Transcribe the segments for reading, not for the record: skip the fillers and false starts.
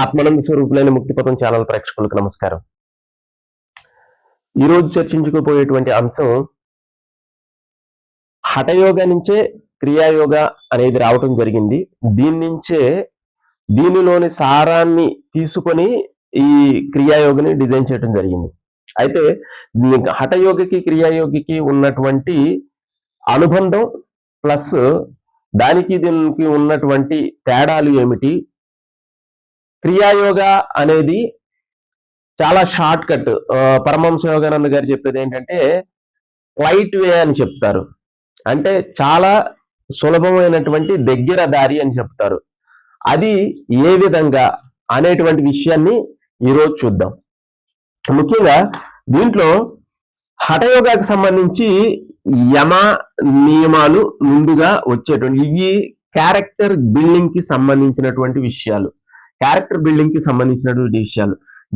ఆత్మానంద స్వరూపులైన ముక్తిపథం channel ప్రేక్షకులకు నమస్కారం. ఈరోజు చర్చించుకోబోయేటువంటి అంశం హఠయోగ నుంచే క్రియాయోగ అనేది రావటం జరిగింది. దీనిలోని సారాన్ని తీసుకొని ఈ క్రియాయోగని డిజైన్ చేయడం జరిగింది. అయితే హఠయోగికి క్రియాయోగికి ఉన్నటువంటి అనుబంధం ప్లస్ దీనికి ఉన్నటువంటి తేడాలు ఏమిటి, క్రియాయోగ అనేది చాలా షార్ట్ కట్. పరమహంస యోగానంద గారు చెప్పేది ఏంటంటే లైట్ వే అని చెప్తారు, అంటే చాలా సులభమైనటువంటి దగ్గర దారి అని చెప్తారు. అది ఏ విధంగా అనేటువంటి విషయాన్ని ఈరోజు చూద్దాం. ముఖ్యంగా దీంట్లో హఠయోగాకి సంబంధించి యమ నియమాలు ముందుగా వచ్చేటువంటి ఇవి క్యారెక్టర్ బిల్డింగ్ కి సంబంధించినటువంటి విషయాలు.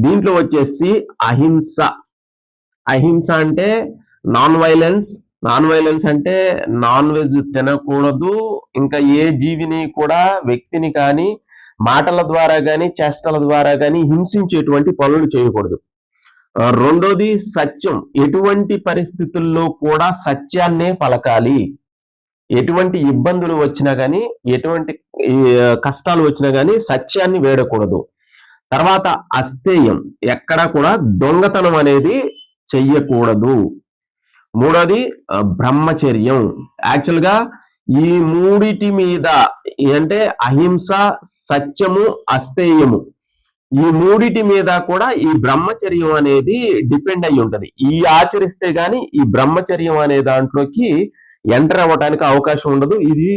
దీంట్లో వచ్చేసి అహింస అంటే నాన్ వైలెన్స్ అంటే నాన్ వెజ్ తినకూడదు. ఇంకా ఏ జీవిని కూడా, వ్యక్తిని కానీ మాటల ద్వారా కానీ చేష్టల ద్వారా కానీ హింసించేటువంటి పనులు చేయకూడదు. రెండోది సత్యం, ఎటువంటి పరిస్థితుల్లో కూడా సత్యాన్నే పలకాలి. ఎటువంటి ఇబ్బందులు వచ్చినా కానీ, ఎటువంటి కష్టాలు వచ్చినా కానీ సత్యాన్ని వేడకూడదు. తర్వాత అస్థేయం, ఎక్కడా కూడా దొంగతనం అనేది చెయ్యకూడదు. మూడోది బ్రహ్మచర్యం. యాక్చువల్గా ఈ మూడిటి మీద అంటే అహింస, సత్యము, అస్థేయము, ఈ మూడిటి మీద కూడా ఈ బ్రహ్మచర్యం అనేది డిపెండ్ అయి ఉంటది. ఈ ఆచరిస్తే గాని ఈ బ్రహ్మచర్యం అనే దాంట్లోకి ఎంటర్ అవ్వడానికి అవకాశం ఉండదు. ఇది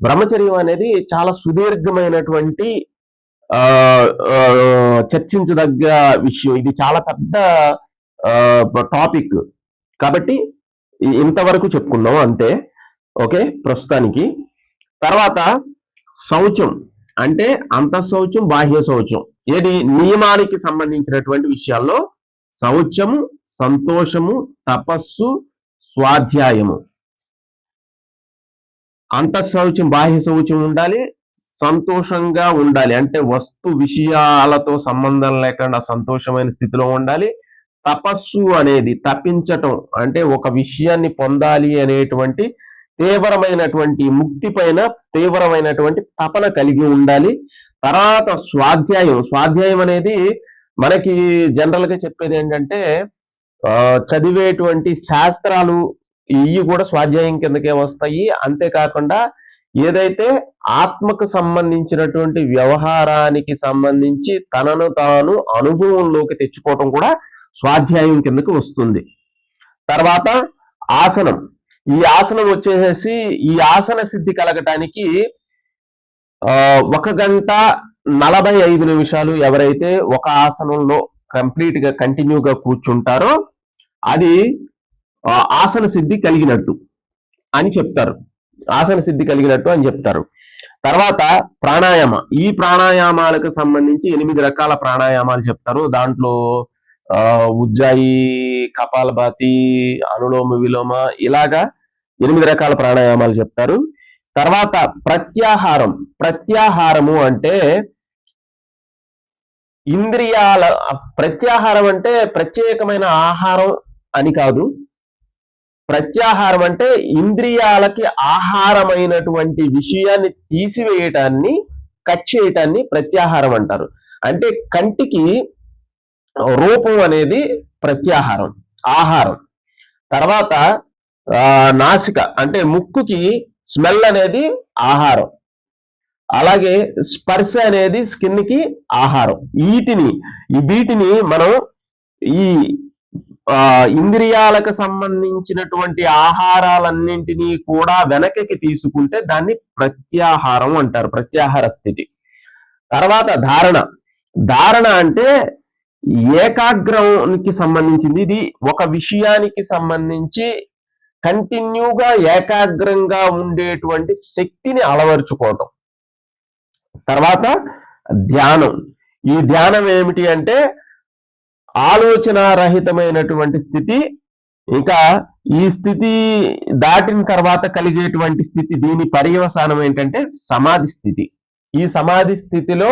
బ్రహ్మచర్యం అనేది చాలా సుదీర్ఘమైనటువంటి చర్చించదగ్గ విషయం. ఇది చాలా పెద్ద టాపిక్ కాబట్టి ఇంతవరకు చెప్పుకున్నాం అంతే. ఓకే, ప్రస్తుతానికి. తర్వాత శౌచం అంటే అంతఃశౌచం, బాహ్య శౌచం. ఏది నియమానికి సంబంధించినటువంటి విషయాల్లో శౌచము, సంతోషము, తపస్సు, స్వాధ్యాయము. అంతఃశౌచం, బాహ్య శౌచం ఉండాలి, సంతోషంగా ఉండాలి, అంటే వస్తు విషయాలతో సంబంధం లేకుండా సంతోషమైన స్థితిలో ఉండాలి. తపస్సు అనేది తప్పించటం, అంటే ఒక విషయాన్ని పొందాలి అనేటువంటి తీవ్రమైనటువంటి ముక్తి పైన తీవ్రమైనటువంటి తపన కలిగి ఉండాలి. తర్వాత స్వాధ్యాయం అనేది మనకి జనరల్ గా చెప్పేది ఏంటంటే చదివేటువంటి శాస్త్రాలు ఇవి కూడా స్వాధ్యాయం కిందకే వస్తాయి. అంతేకాకుండా ఏదైతే ఆత్మకు సంబంధించినటువంటి వ్యవహారానికి సంబంధించి తనను తాను అనుభవంలోకి తెచ్చుకోవటం కూడా స్వాధ్యాయం కిందకి వస్తుంది. తర్వాత ఆసనం. ఈ ఆసనం వచ్చేసి ఈ ఆసన సిద్ధి కలగటానికి 1 గంట 45 నిమిషాలు ఎవరైతే ఒక ఆసనంలో కంప్లీట్ గా కంటిన్యూగా కూర్చుంటారో అది ఆసన సిద్ధి కలిగినట్టు అని చెప్తారు. తర్వాత ప్రాణాయామ. ఈ ప్రాణాయామాలకు సంబంధించి 8 రకాల ప్రాణాయామాలు చెప్తారు. దాంట్లో ఉజ్జాయి, కపాలభాతి, అనులోమ విలోమ, ఇలాగా 8 రకాల ప్రాణాయామాలు చెప్తారు. తర్వాత ప్రత్యాహారము అంటే ప్రత్యాహారం అంటే ప్రత్యేకమైన ఆహారం అని కాదు. ప్రత్యాహారం అంటే ఇంద్రియాలకి ఆహారమైనటువంటి విషయాన్ని తీసివేయటాన్ని, కట్ చేయటాన్ని ప్రత్యాహారం అంటారు. అంటే కంటికి రూపం అనేది ప్రత్యాహారం, ఆహారం. తర్వాత నాసిక అంటే ముక్కుకి స్మెల్ అనేది ఆహారం. అలాగే స్పర్శ అనేది స్కిన్ కి ఆహారం. వీటిని మనం ఈ ఇంద్రియాలకు సంబంధించినటువంటి ఆహారాలన్నింటినీ కూడా వెనకకి తీసుకుంటే దాన్ని ప్రత్యాహారం అంటారు, ప్రత్యాహార స్థితి. తర్వాత ధారణ అంటే ఏకాగ్రానికి సంబంధించింది. ఇది ఒక విషయానికి సంబంధించి కంటిన్యూగా ఏకాగ్రంగా ఉండేటువంటి శక్తిని అలవర్చుకోవటం. తర్వాత ఈ ధ్యానం ఏమిటి అంటే ఆలోచనారహితమైనటువంటి స్థితి. ఇంకా ఈ స్థితి దాటిన తర్వాత కలిగేటువంటి స్థితి, దీని పర్యవసానం ఏంటంటే సమాధి స్థితి. ఈ సమాధి స్థితిలో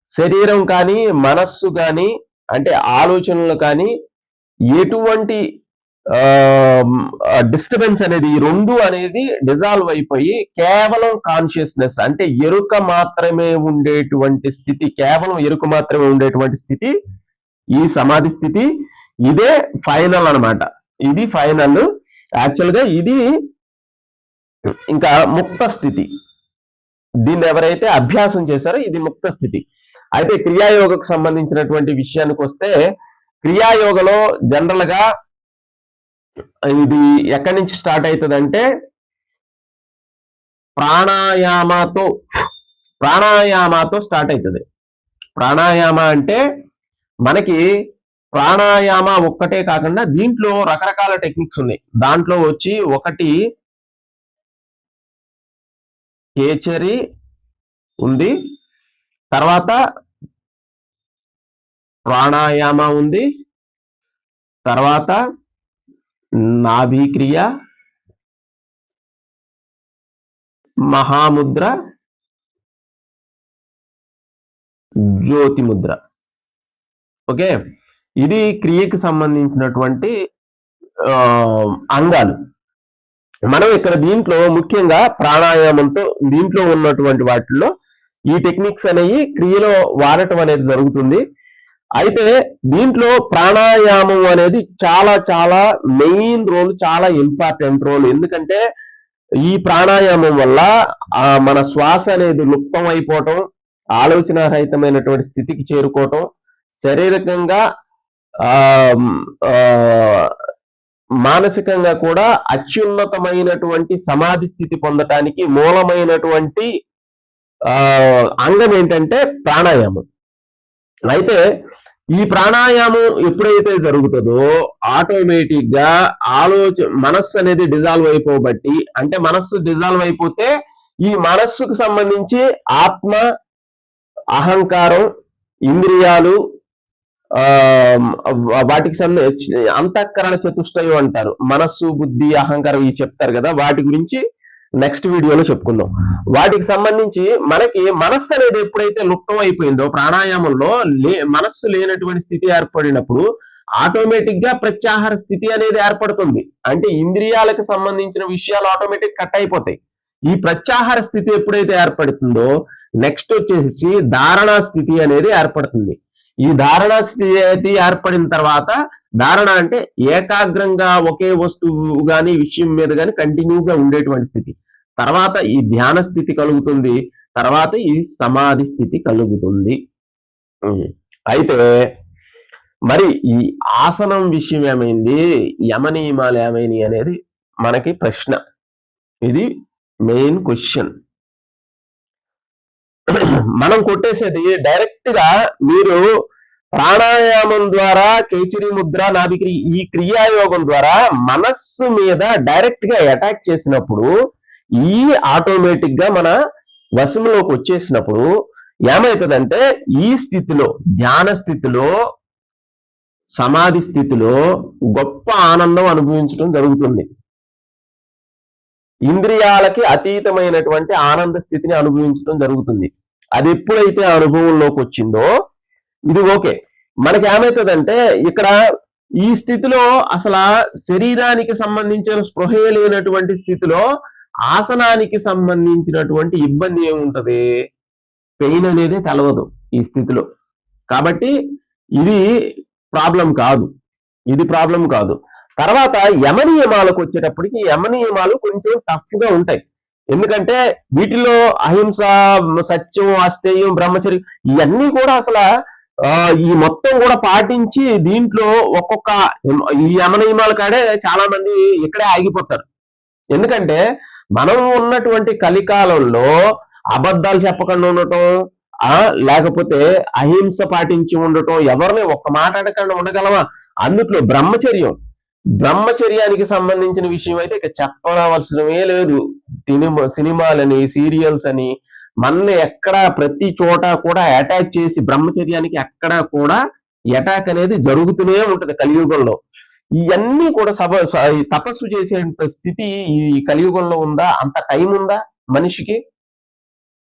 శరీరం కానీ మనస్సు కానీ అంటే ఆలోచనలు కానీ ఎటువంటి డిస్టర్బెన్స్ అనేది ఈ రెండు అనేది డిజాల్వ్ అయిపోయి కేవలం కాన్షియస్నెస్ అంటే ఎరుక మాత్రమే ఉండేటువంటి స్థితి, కేవలం ఎరుక మాత్రమే ఉండేటువంటి స్థితి ఈ సమాధి స్థితి. ఇదే ఫైనల్ అన్నమాట. ఇది ఫైనల్. యాక్చువల్ గా ఇది ఇంకా ముక్త స్థితి. దీన్ని ఎవరైతే అభ్యాసం చేశారో ఇది ముక్త స్థితి. అయితే క్రియాయోగకు సంబంధించినటువంటి విషయానికి వస్తే, క్రియాయోగలో జనరల్ గా ఇది ఎక్కడి నుంచి స్టార్ట్ అవుతుందంటే ప్రాణాయామతో స్టార్ట్ అవుతుంది. ప్రాణాయామ అంటే మనకి ప్రాణాయామ ఒక్కటే కాకుండా దీంట్లో రకరకాల టెక్నిక్స్ ఉన్నాయి. దాంట్లో వచ్చి ఒకటి కేచరి ఉంది, తర్వాత ప్రాణాయామ ఉంది, తర్వాత నాభిక్రియ, మహాముద్ర, జ్యోతి ముద్ర. ఓకే, ఇది క్రియకి సంబంధించినటువంటి అంగాలు. మనం ఇక్కడ దీంట్లో ముఖ్యంగా ప్రాణాయామంతో దీంట్లో ఉన్నటువంటి వాటిల్లో ఈ టెక్నిక్స్ అనేవి క్రియలో వాడటం అనేది జరుగుతుంది. అయితే దీంట్లో ప్రాణాయామం అనేది చాలా చాలా మెయిన్ రోల్, చాలా ఇంపార్టెంట్ రోల్. ఎందుకంటే ఈ ప్రాణాయామం వల్ల మన శ్వాస అనేది లుప్తం అయిపోవటం, ఆలోచన రహితమైనటువంటి స్థితికి చేరుకోవటం, శారీరకంగా మానసికంగా కూడా అత్యున్నతమైనటువంటి సమాధి స్థితి పొందటానికి మూలమైనటువంటి అంగం ఏంటంటే ప్రాణాయామం. అయితే ఈ ప్రాణాయామం ఎప్పుడైతే జరుగుతుందో ఆటోమేటిక్ గా మనస్సు అనేది డిజాల్వ్ అయిపోబట్టి, అంటే మనస్సు డిజాల్వ్ అయిపోతే ఈ మనస్సుకు సంబంధించి ఆత్మ, అహంకారం, ఇంద్రియాలు, వాటికి అంతఃకరణ చతుష్టయం అంటారు. మనస్సు, బుద్ధి, అహంకారం ఇవి చెప్తారు కదా, వాటి గురించి నెక్స్ట్ వీడియోలో చెప్పుకుందాం. వాటికి సంబంధించి మనకి మనస్సు అనేది ఎప్పుడైతే లుప్తం అయిపోయిందో ప్రాణాయామంలో మనస్సు లేనటువంటి స్థితి ఏర్పడినప్పుడు ఆటోమేటిక్ గా ప్రత్యాహార స్థితి అనేది ఏర్పడుతుంది. అంటే ఇంద్రియాలకు సంబంధించిన విషయాలు ఆటోమేటిక్ కట్ అయిపోతాయి. ఈ ప్రత్యాహార స్థితి ఎప్పుడైతే ఏర్పడుతుందో నెక్స్ట్ వచ్చేసి ధారణా స్థితి అనేది ఏర్పడుతుంది. ఈ ధారణా స్థితి ఏర్పడిన తర్వాత, ధారణ అంటే ఏకాగ్రంగా ఒకే వస్తువు గాని విషయం మీద గాని కంటిన్యూగా ఉండేటువంటి స్థితి. తర్వాత ఈ ధ్యాన స్థితి కలుగుతుంది, తర్వాత ఈ సమాధి స్థితి కలుగుతుంది. అయితే మరి ఈ ఆసనం విషయం ఏమైంది, యమనియమాలు ఏమైంది అనేది మనకి ప్రశ్న. ఇది మెయిన్ క్వశ్చన్. మనం కొట్టేసేది డైరెక్ట్ గా మీరు ప్రాణాయామం ద్వారా, కేచరి ముద్ర, నాభిక్రియ, ఈ క్రియాయోగం ద్వారా మనస్సు మీద డైరెక్ట్ గా అటాక్ చేసినప్పుడు, ఈ ఆటోమేటిక్ గా మన వశంలోకి వచ్చేసినప్పుడు ఏమవుతుందంటే ఈ స్థితిలో, ధ్యాన స్థితిలో, సమాధి స్థితిలో గొప్ప ఆనందం అనుభవించడం జరుగుతుంది. ఇంద్రియాలకి అతీతమైనటువంటి ఆనంద స్థితిని అనుభవించడం జరుగుతుంది. అది ఎప్పుడైతే అనుభవంలోకి వచ్చిందో ఇది ఓకే. మనకి ఏమవుతుందంటే ఇక్కడ ఈ స్థితిలో అసలు శరీరానికి సంబంధించిన స్పృహ లేనటువంటి స్థితిలో ఆసనానికి సంబంధించినటువంటి ఇబ్బంది ఏముంటది, పెయిన్ అనేది తెలవదు ఈ స్థితిలో. కాబట్టి ఇది ప్రాబ్లం కాదు. తర్వాత యమనియమాలకు వచ్చేటప్పటికి యమనియమాలు కొంచెం టఫ్ గా ఉంటాయి. ఎందుకంటే వీటిలో అహింస, సత్యం, అస్థేయం, బ్రహ్మచర్యం ఇవన్నీ కూడా అసలు ఈ మొత్తం కూడా పాటించి దీంట్లో ఒక్కొక్క ఈ యమనియమాల కాడే చాలా మంది ఇక్కడే ఆగిపోతారు. ఎందుకంటే మనం ఉన్నటువంటి కలికాలంలో అబద్ధాలు చెప్పకుండా ఉండటం, లేకపోతే అహింస పాటించి ఉండటం, ఎవరిని ఒక్క మాట అడగకుండా ఉండగలమా? అందుట్లో బ్రహ్మచర్యానికి సంబంధించిన విషయం అయితే ఇక చెప్పవలసినవే లేదు. సినిమాలని, సీరియల్స్ అని మన ఎక్కడ ప్రతి చోట కూడా అటాక్ చేసి బ్రహ్మచర్యానికి ఎక్కడ కూడా అటాక్ అనేది జరుగుతూనే ఉంటది కలియుగంలో. ఇవన్నీ కూడా తపస్సు చేసేంత స్థితి ఈ కలియుగంలో ఉందా? అంత టైం ఉందా మనిషికి?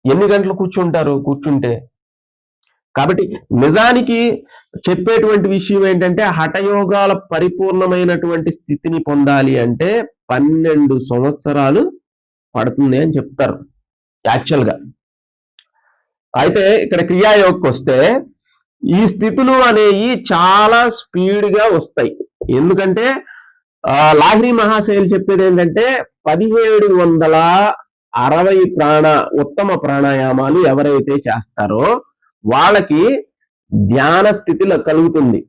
ఎన్ని గంటలు కూర్చుంటే కాబట్టి నిజానికి చెప్పేటువంటి విషయం ఏంటంటే హఠయోగాల పరిపూర్ణమైనటువంటి స్థితిని పొందాలి అంటే 12 సంవత్సరాలు పడుతుంది అని చెప్తారు యాక్చువల్గా. అయితే ఇక్కడ క్రియాయోగకు వస్తే ఈ స్థితులు అనేవి చాలా స్పీడ్గా వస్తాయి. ఎందుకంటే లాహిరి మహాశయులు చెప్పేది ఏంటంటే 1760 ఉత్తమ ప్రాణాయామాలు ఎవరైతే చేస్తారో వాళ్ళకి ధ్యాన స్థితి కలుగుతుంది.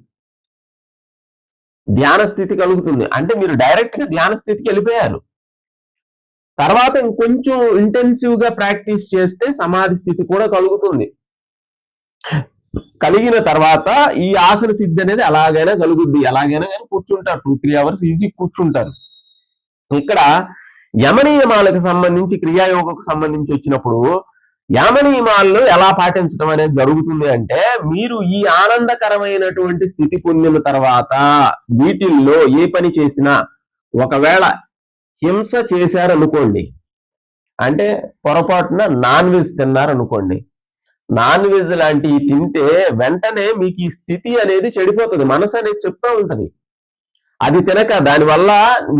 ధ్యాన స్థితి కలుగుతుంది అంటే మీరు డైరెక్ట్ గా ధ్యాన స్థితికి వెళ్ళిపోయారు. తర్వాత ఇంకొంచెం ఇంటెన్సివ్ గా ప్రాక్టీస్ చేస్తే సమాధి స్థితి కూడా కలుగుతుంది. కలిగిన తర్వాత ఈ ఆసన సిద్ధి అనేది అలాగైనా కలుగుద్ది. ఎలాగైనా కానీ కూర్చుంటారు 2-3 అవర్స్ ఈజీ కూర్చుంటారు. ఇక్కడ యమనియమాలకు సంబంధించి క్రియాయోగకు సంబంధించి వచ్చినప్పుడు యమనియమాలను ఎలా పాటించడం అనేది జరుగుతుంది అంటే మీరు ఈ ఆనందకరమైనటువంటి స్థితి పొందిన తర్వాత వీటిల్లో ఏ పని చేసినా ఒకవేళ హింస చేశారనుకోండి, అంటే పొరపాటున నాన్ వెజ్ తిన్నారనుకోండి, నాన్ వెజ్ లాంటివి తింటే వెంటనే మీకు ఈ స్థితి అనేది చెడిపోతుంది. మనసు అనేది చెప్తా ఉంటది అది తినక. దానివల్ల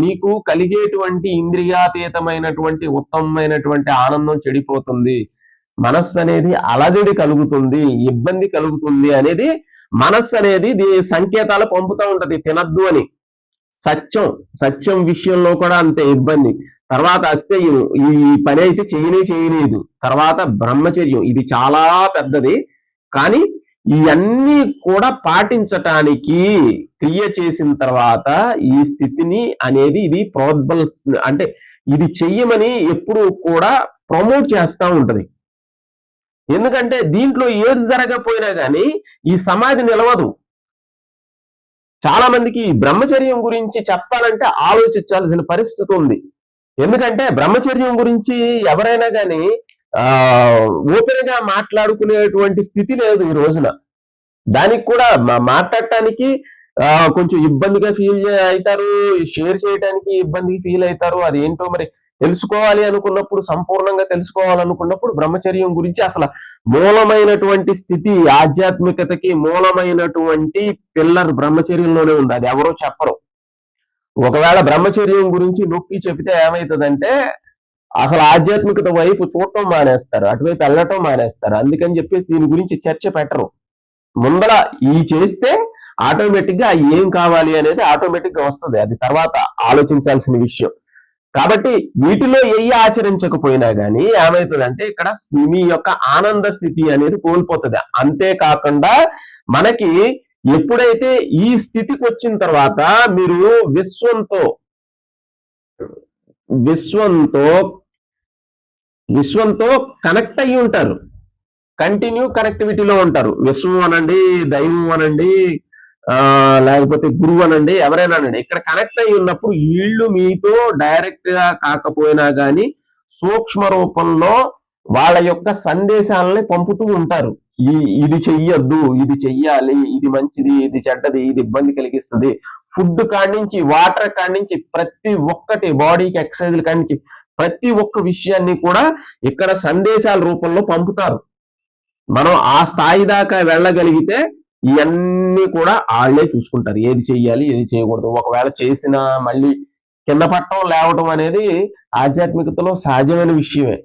మీకు కలిగేటువంటి ఇంద్రియాతీతమైనటువంటి ఉత్తమమైనటువంటి ఆనందం చెడిపోతుంది, మనస్సు అనేది అలజడి కలుగుతుంది, ఇబ్బంది కలుగుతుంది అనేది మనస్సు అనేది సంకేతాలు పంపుతూ ఉంటది తినద్దు అని. సత్యం విషయంలో కూడా అంతే ఇబ్బంది. తర్వాత అస్థేయం, ఈ పని అయితే చేయలేదు. తర్వాత బ్రహ్మచర్యం, ఇది చాలా పెద్దది. కానీ ఇవన్నీ కూడా పాటించటానికి క్రియ చేసిన తర్వాత ఈ స్థితిని అనేది ఇది ప్రోద్బల్స్ అంటే ఇది చెయ్యమని ఎప్పుడు కూడా ప్రమోట్ చేస్తూ ఉంటది. ఎందుకంటే దీంట్లో ఏది జరగకపోయినా కానీ ఈ సమాధి నిలవదు. చాలా మందికి బ్రహ్మచర్యం గురించి చెప్పాలంటే ఆలోచించాల్సిన పరిస్థితి ఉంది. ఎందుకంటే బ్రహ్మచర్యం గురించి ఎవరైనా కానీ ఓపెన్ గా మాట్లాడుకునేటువంటి స్థితి లేదు ఈ రోజున. దానికి కూడా మాట్లాడటానికి కొంచెం ఇబ్బందిగా ఫీల్ అవుతారు, షేర్ చేయడానికి ఇబ్బందిగా ఫీల్ అవుతారు. అది ఏంటో మరి తెలుసుకోవాలి అనుకున్నప్పుడు, సంపూర్ణంగా తెలుసుకోవాలనుకున్నప్పుడు బ్రహ్మచర్యం గురించి అసలు మూలమైనటువంటి స్థితి, ఆధ్యాత్మికతకి మూలమైనటువంటి పిల్లర్ బ్రహ్మచర్యంలోనే ఉంది. అది ఎవరో చెప్పరు. ఒకవేళ బ్రహ్మచర్యం గురించి నొక్కి చెబితే ఏమవుతుందంటే అసలు ఆధ్యాత్మికత వైపు చూడటం మానేస్తారు, అటువైపు వెళ్ళటం మానేస్తారు. అందుకని చెప్పేసి దీని గురించి చర్చ పెట్టరు. ముందర ఈ చేస్తే ఆటోమేటిక్ గా ఏం కావాలి అనేది ఆటోమేటిక్ గా వస్తుంది. అది తర్వాత ఆలోచించాల్సిన విషయం. కాబట్టి వీటిలో ఏ ఆచరించకపోయినా కానీ ఏమవుతుందంటే ఇక్కడ మీ యొక్క ఆనంద స్థితి అనేది కోల్పోతుంది. అంతేకాకుండా మనకి ఎప్పుడైతే ఈ స్థితికి వచ్చిన తర్వాత మీరు విశ్వంతో కనెక్ట్ అయ్యి ఉంటారు, కంటిన్యూ కనెక్టివిటీలో ఉంటారు. విశ్వం అనండి, దైవం అనండి, లేకపోతే గురువు అనండి, ఎవరైనా అనండి, ఇక్కడ కనెక్ట్ అయ్యి ఉన్నప్పుడు వీళ్ళు మీతో డైరెక్ట్ గా కాకపోయినా కానీ సూక్ష్మ రూపంలో వాళ్ళ యొక్క సందేశాలని పంపుతూ ఉంటారు. ఇది చెయ్యొద్దు, ఇది చెయ్యాలి, ఇది మంచిది, ఇది చెడ్డది, ఇది ఇబ్బంది కలిగిస్తుంది. ఫుడ్ కానించి వాటర్ కానించి ప్రతి ఒక్కటి, బాడీకి ఎక్సర్సైజ్లు కానించి ప్రతి ఒక్క విషయాన్ని కూడా ఇక్కడ సందేశాల రూపంలో పంపుతారు. మనం ఆ స్థాయి దాకా వెళ్ళగలిగితే ఇవన్నీ కూడా వాళ్ళే చూసుకుంటారు, ఏది చెయ్యాలి ఏది చేయకూడదు. ఒకవేళ చేసినా మళ్ళీ కింద పట్టడం లేవటం అనేది ఆధ్యాత్మికతలో సహజమైన విషయమే.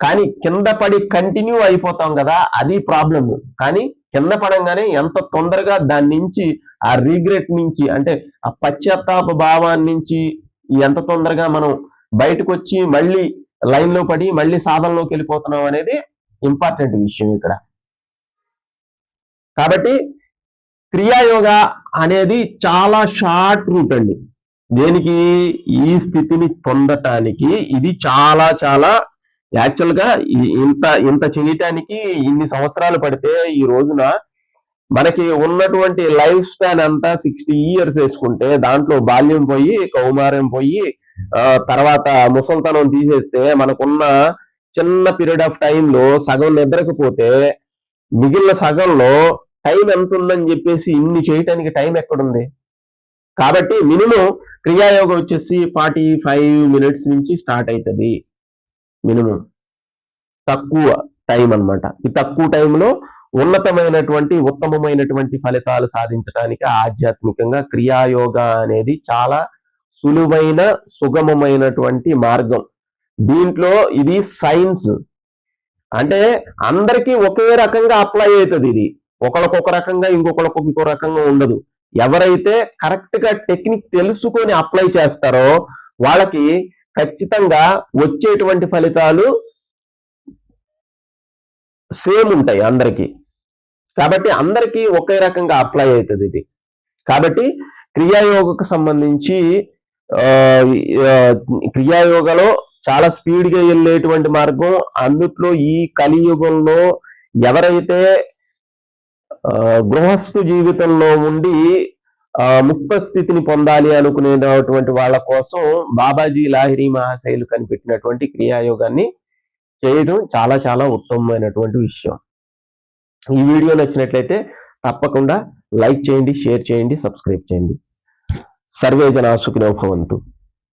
కానీ కింద పడి కంటిన్యూ అయిపోతాం కదా, అది ప్రాబ్లమ్. కానీ కింద పడంగానే ఎంత తొందరగా దాని నుంచి, ఆ రీగ్రెట్ నుంచి, అంటే ఆ పశ్చాత్తాప భావాన్ని నుంచి ఎంత తొందరగా మనం బయటకు వచ్చి మళ్ళీ లైన్ లో పడి మళ్ళీ సాధనలోకి వెళ్ళిపోతున్నాం అనేది ఇంపార్టెంట్ విషయం ఇక్కడ. కాబట్టి క్రియాయోగ అనేది చాలా షార్ట్ రూట్ అండి. దేనికి? ఈ స్థితిని పొందటానికి ఇది చాలా చాలా యాక్చువల్ గా ఇంత చేయటానికి ఇన్ని సంవత్సరాలు పడితే ఈ రోజున మనకి ఉన్నటువంటి లైఫ్ స్పాన్ అంతా 60 years వేసుకుంటే దాంట్లో బాల్యం పోయి, కౌమారం పోయి, తర్వాత ముసల్తనం తీసేస్తే మనకున్న చిన్న పీరియడ్ ఆఫ్ టైంలో సగం నిద్రకపోతే మిగిలిన సగంలో టైం ఎంత ఉందని చెప్పేసి ఇన్ని చేయటానికి టైం ఎక్కడుంది? కాబట్టి మినిమం క్రియాయోగం వచ్చేసి 45 minutes నుంచి స్టార్ట్ అవుతుంది. మినిమం తక్కువ టైం అన్నమాట. ఈ తక్కువ టైంలో ఉన్నతమైనటువంటి ఉత్తమమైనటువంటి ఫలితాలు సాధించడానికి ఆధ్యాత్మికంగా క్రియాయోగా అనేది చాలా సులువైన సుగమమైనటువంటి మార్గం. దీంట్లో ఇది సైన్స్, అంటే అందరికీ ఒకే రకంగా అప్లై అవుతుంది. ఇది ఒకళ్ళకొక రకంగా ఇంకొకళ్ళకు ఇంకో రకంగా ఉండదు. ఎవరైతే కరెక్ట్ గా టెక్నిక్ తెలుసుకొని అప్లై చేస్తారో వాళ్ళకి ఖచ్చితంగా వచ్చేటువంటి ఫలితాలు సేమ్ ఉంటాయి అందరికీ. కాబట్టి అందరికీ ఒకే రకంగా అప్లై అవుతుంది ఇది. కాబట్టి క్రియాయోగకు సంబంధించి క్రియాయోగలో చాలా స్పీడ్ గా వెళ్ళేటువంటి మార్గం. అందుట్లో ఈ కలియుగంలో ఎవరైతే గృహస్థు జీవితంలో ఉండి ముక్త స్థితిని పొందాలి అనుకునేటువంటి వాళ్ళ కోసం బాబాజీ లాహిరి మహాశైలు కనిపెట్టినటువంటి క్రియాయోగాన్ని చేయడం చాలా చాలా ఉత్తమమైనటువంటి విషయం. ఈ వీడియో నచ్చినట్లయితే తప్పకుండా లైక్ చేయండి, షేర్ చేయండి, సబ్స్క్రైబ్ చేయండి. సర్వే జనా సుఖినో భవంతు.